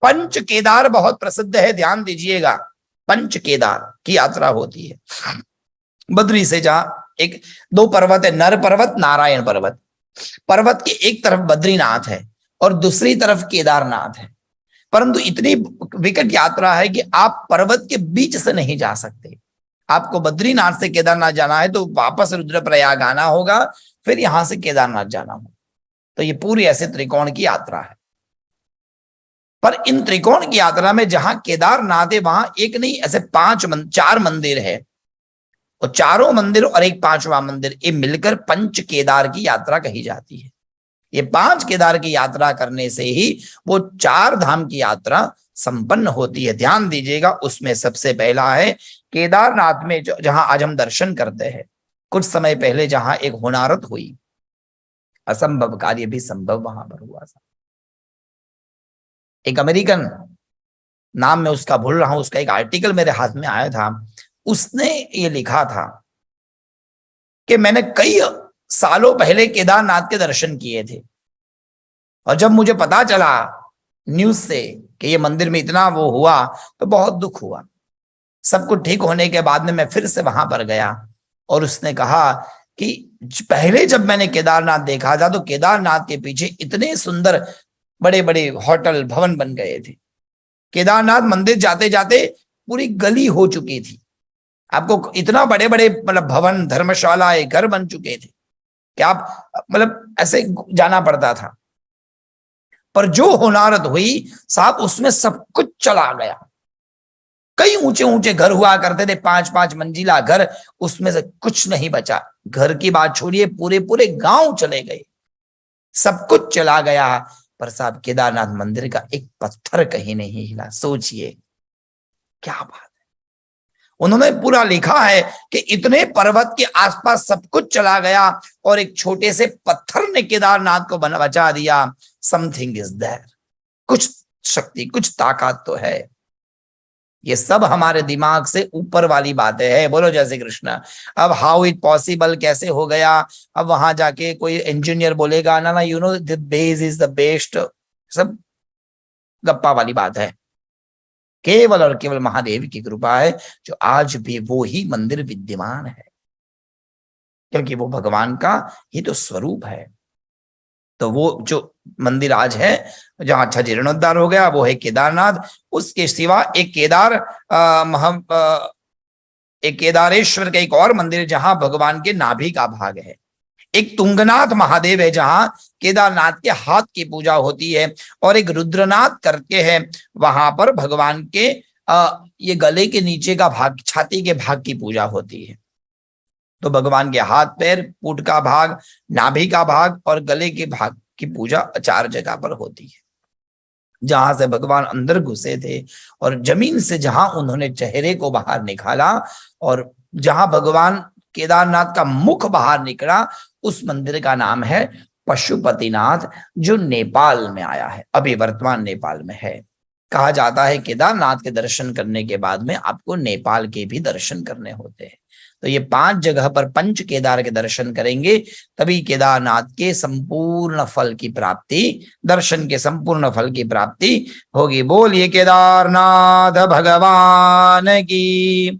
पंच केदार बहुत प्रसिद्ध है, ध्यान दीजिएगा। पंच केदार की यात्रा होती है बद्री से, जहां एक दो पर्वत है, नर पर्वत, नारायण पर्वत। पर्वत की एक तरफ बद्रीनाथ है और दूसरी तरफ केदारनाथ है, परंतु इतनी विकट यात्रा है कि आप पर्वत के बीच से नहीं जा सकते। आपको बद्रीनाथ से केदारनाथ जाना है तो वापस रुद्रप्रयाग आना होगा, फिर यहां से केदारनाथ जाना होगा। तो ये पूरी ऐसे त्रिकोण की यात्रा है। पर इन त्रिकोण की यात्रा में जहां केदारनाथ है वहां एक नहीं, ऐसे चार मंदिर है, और चारों मंदिर और एक पांचवा मंदिर, ये मिलकर पंच केदार की यात्रा कही जाती है। ये पांच केदार की यात्रा करने से ही वो चार धाम की यात्रा संपन्न होती है। ध्यान दीजिएगा, उसमें सबसे पहला है केदारनाथ में जहां आज हम दर्शन करते हैं। कुछ समय पहले जहां एक होनारत हुई, असंभव कार्य भी संभव वहां पर हुआ था। एक अमेरिकन, नाम मैं उसका भूल रहा हूं, उसका एक आर्टिकल मेरे हाथ में आया था। उसने ये लिखा था कि मैंने कई सालों पहले केदारनाथ के दर्शन किए थे, और जब मुझे पता चला न्यूज से कि ये मंदिर में इतना वो हुआ तो बहुत दुख हुआ। सब कुछ ठीक होने के बाद में मैं फिर से वहां पर गया, और उसने कहा कि पहले जब मैंने केदारनाथ देखा था तो केदारनाथ के पीछे इतने सुंदर बड़े बड़े होटल भवन बन गए थे। केदारनाथ मंदिर जाते जाते पूरी गली हो चुकी थी। आपको इतना बड़े बड़े मतलब भवन, धर्मशालाएं, घर बन चुके थे कि आप मतलब ऐसे जाना पड़ता था। पर जो होनारत हुई साहब, उसमें सब कुछ चला गया। कई ऊंचे ऊंचे घर हुआ करते थे, 5-5 मंजिला घर, उसमें से कुछ नहीं बचा। घर की बात छोड़िए, पूरे पूरे गांव चले गए, सब कुछ चला गया। पर साहब केदारनाथ मंदिर का एक पत्थर कहीं नहीं हिला। सोचिए क्या बात है। उन्होंने पूरा लिखा है कि इतने पर्वत के आसपास सब कुछ चला गया और एक छोटे से पत्थर ने केदारनाथ को बचा दिया। समथिंग इज देयर, कुछ शक्ति, कुछ ताकत तो है। ये सब हमारे दिमाग से ऊपर वाली बातें हैं। बोलो जय श्री कृष्ण। अब हाउ इट पॉसिबल, कैसे हो गया, अब वहां जाके कोई इंजीनियर बोलेगा ना ना you know the base is the best, सब गप्पा वाली बात है। केवल और केवल महादेव की कृपा है जो आज भी वो ही मंदिर विद्यमान है, क्योंकि वो भगवान का ही तो स्वरूप है। तो वो जो मंदिर आज है जहां अच्छा जीर्णोद्धार हो गया वो है केदारनाथ। उसके सिवा एक एक केदारेश्वर का एक और मंदिर जहां भगवान के नाभि का भाग है। एक तुंगनाथ महादेव है जहां केदारनाथ के हाथ की पूजा होती है, और एक रुद्रनाथ करके है, वहां पर भगवान के ये गले के नीचे का भाग, छाती के भाग की पूजा होती है। तो भगवान के हाथ पैर, पूट का भाग, नाभि का भाग और गले के भाग की पूजा 4 जगह पर होती है। जहां से भगवान अंदर घुसे थे और जमीन से जहां उन्होंने चेहरे को बाहर निकाला, और जहां भगवान केदारनाथ का मुख बाहर निकला, उस मंदिर का नाम है पशुपतिनाथ, जो नेपाल में आया है, अभी वर्तमान नेपाल में है। कहा जाता है केदारनाथ के दर्शन करने के बाद में आपको नेपाल के भी दर्शन करने होते हैं। तो ये 5 जगह पर पंच केदार के दर्शन करेंगे, तभी केदारनाथ के संपूर्ण फल की प्राप्ति, दर्शन के संपूर्ण फल की प्राप्ति होगी। बोलिए केदारनाथ भगवान की।